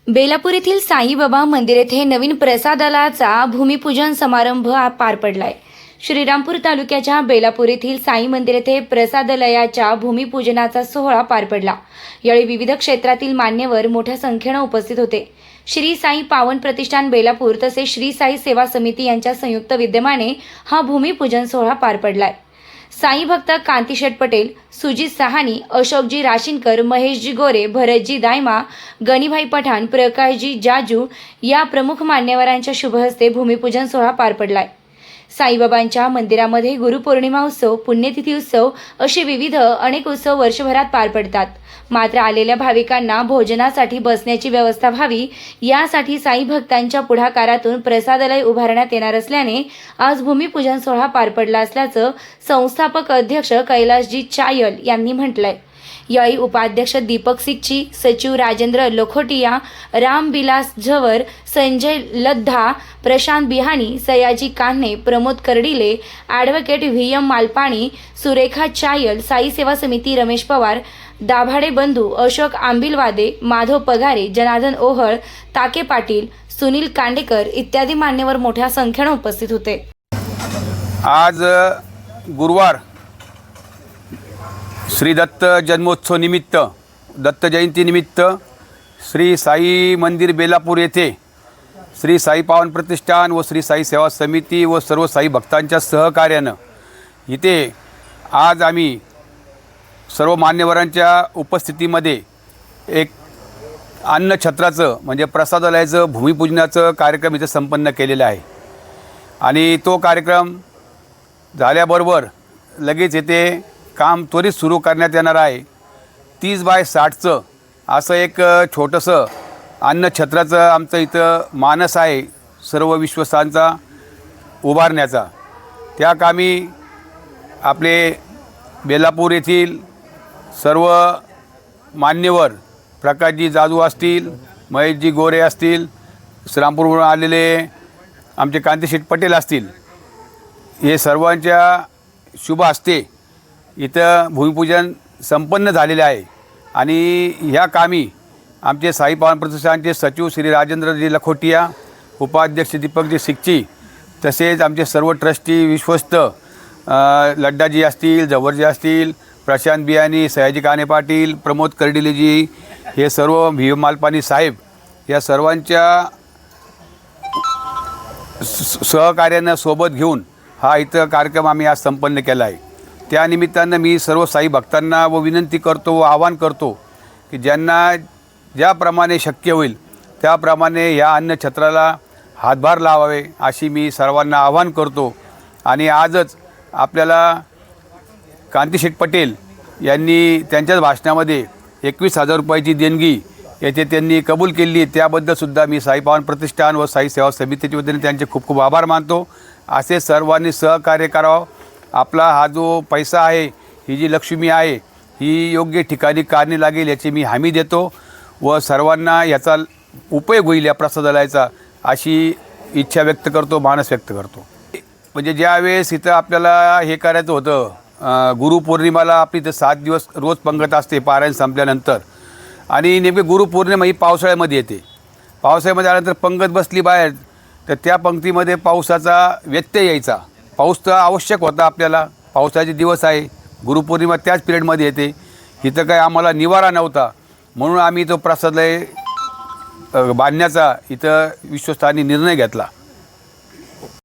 बेलापूर येथील साईबाबा मंदिर येथे नवीन प्रसादालयाचा भूमिपूजन समारंभ पार पडलाय। श्रीरामपूर तालुक्याच्या बेलापूर येथील साई मंदिर येथे प्रसादालयाच्या भूमिपूजनाचा सोहळा पार पडला। यावेळी विविध क्षेत्रातील मान्यवर मोठ्या संख्येने उपस्थित होते। श्री साई पावन प्रतिष्ठान बेलापूर तसेच श्री साई सेवा समिती यांच्या संयुक्त विद्यमाने हा भूमिपूजन सोहळा पार पडलाय। साई भक्त कांतीशेठ पटेल, सुजित सहानी, अशोकजी राशीनकर, महेशजी गोरे, भरतजी दायमा, गणीभाई पठाण, प्रकाशजी जाजू या प्रमुख मान्यवरांच्या शुभहस्ते भूमिपूजन सोहळा पार पडलाय। साईबाबांच्या मंदिरामध्ये गुरुपौर्णिमा उत्सव, पुण्यतिथी उत्सव असे विविध अनेक उत्सव वर्षभरात पार पडतात। मात्र आलेल्या भाविकांना भोजनासाठी बसण्याची व्यवस्था व्हावी यासाठी साई भक्तांच्या पुढाकारातून प्रसादालय उभारण्यात येणार असल्याने आज भूमिपूजन सोहळा पार पडला असल्याचं संस्थापक अध्यक्ष कैलासजी चायल यांनी म्हटलंय। यावेळी उपाध्यक्ष दीपक सिक्ची, सचिव राजेंद्र लखोटिया, रामबिलास झवर, संजय लद्धा, प्रशांत बिहाणी, सयाजी कान्हे, प्रमोद कर्डिले, ॲडव्होकेट व्ही.एम. मालपाणी, सुरेखा चायल, साई सेवा समिती रमेश पवार, दाभाडे बंधू, अशोक आंबिलवादे, माधव पगारे, जनार्दन ओहळ, ताके पाटील, सुनील कांडेकर इत्यादी मान्यवर मोठ्या संख्येने उपस्थित होते। आज गुरुवार श्री दत्त जन्मोत्सव निमित्त, दत्त जयंती निमित्त श्री साई मंदिर बेलापूर येथे श्री साई पावन प्रतिष्ठान व श्री साई सेवा समिती व सर्व साई भक्तांच्या सहकार्यानं इथे आज आम्ही सर्व मान्यवरांच्या उपस्थितीमध्ये एक अन्नछत्राचं म्हणजे प्रसादालयाचं भूमिपूजनाचं कार्यक्रम इथे संपन्न केलेला आहे। आणि तो कार्यक्रम झाल्याबरोबर लगेच येथे काम त्वरित सुरू करण्यात येणार आहे। 30/60चं असं एक छोटंसं अन्नछत्राचं आमचं इथं मानस आहे सर्व विश्वासांचा उभारण्याचा। त्या कामी आपले बेलापूर येथील सर्व मान्यवर प्रकाशजी जाजू असतील, महेशजी गोरे असतील, श्रीरामपूरवरून आलेले आमचे कांतीशेठ पटेल असतील, हे सर्वांच्या शुभ हस्ते इथं भूमिपूजन संपन्न झालेले आहे। आणि ह्या कामी आमचे साई पावन प्रतिष्ठानचे सचिव श्री राजेंद्रजी लखोटिया, उपाध्यक्ष दीपकजी सिक्ची, तसेच आमचे सर्व ट्रस्टी विश्वस्त लड्डाजी असतील, जवरजी असतील, प्रशांत बियानी, सयाजी कान्हे पाटील, प्रमोद कर्डिलेजी, हे सर्व व्ही.एम. मालपाणी साहेब या सर्वांच्या सहकार्यानं सोबत घेऊन हा इथं कार्यक्रम आम्ही आज संपन्न केला आहे। त्यानिमित्तानं मी सर्व साई भक्तांना विनंती करतो व आवाहन करतो की ज्यांना ज्याप्रमाणे शक्य होईल त्याप्रमाणे या अन्नछत्राला हातभार लावावे अशी मी सर्वांना आवाहन करतो। आणि आजच आपल्याला कांतीशेठ पटेल यांनी त्यांच्याच भाषणामध्ये 21,000 रुपयाची देणगी येथे त्यांनी कबूल केली, त्याबद्दलसुद्धा मी साई पावन प्रतिष्ठान व साई सेवा समितीच्या वतीने त्यांचे खूप खूप आभार मानतो। असे सर्वांनी सहकार्य करावं। आपला हा जो पैसा आहे, ही जी लक्ष्मी आहे, ही योग्य ठिकाणी कारणी लागेल याची मी हमी देतो व सर्वांना याचा उपयोग होईल या प्रसादालयाचा अशी इच्छा व्यक्त करतो, मानस व्यक्त करतो। म्हणजे ज्यावेळेस इथं आपल्याला हे करायचं होतं, गुरुपौर्णिमाला आपली इथं 7 दिवस रोज पंगत असते पारायण संपल्यानंतर, आणि नेमके गुरुपौर्णिमा ही पावसाळ्यामध्ये येते। पावसाळ्यामध्ये आल्यानंतर पंगत बसली बाहेर, तर त्या पंक्तीमध्ये पावसाचा व्यत्यय यायचा। पाऊस तर आवश्यक होता आपल्याला, पावसाचे दिवस आहे, गुरुपौर्णिमा त्याच पिरियडमध्ये येते। इथं काय आम्हाला निवारा नव्हता, म्हणून आम्ही तो प्रसादालय बांधण्याचा इथं विश्वस्तांनी निर्णय घेतला।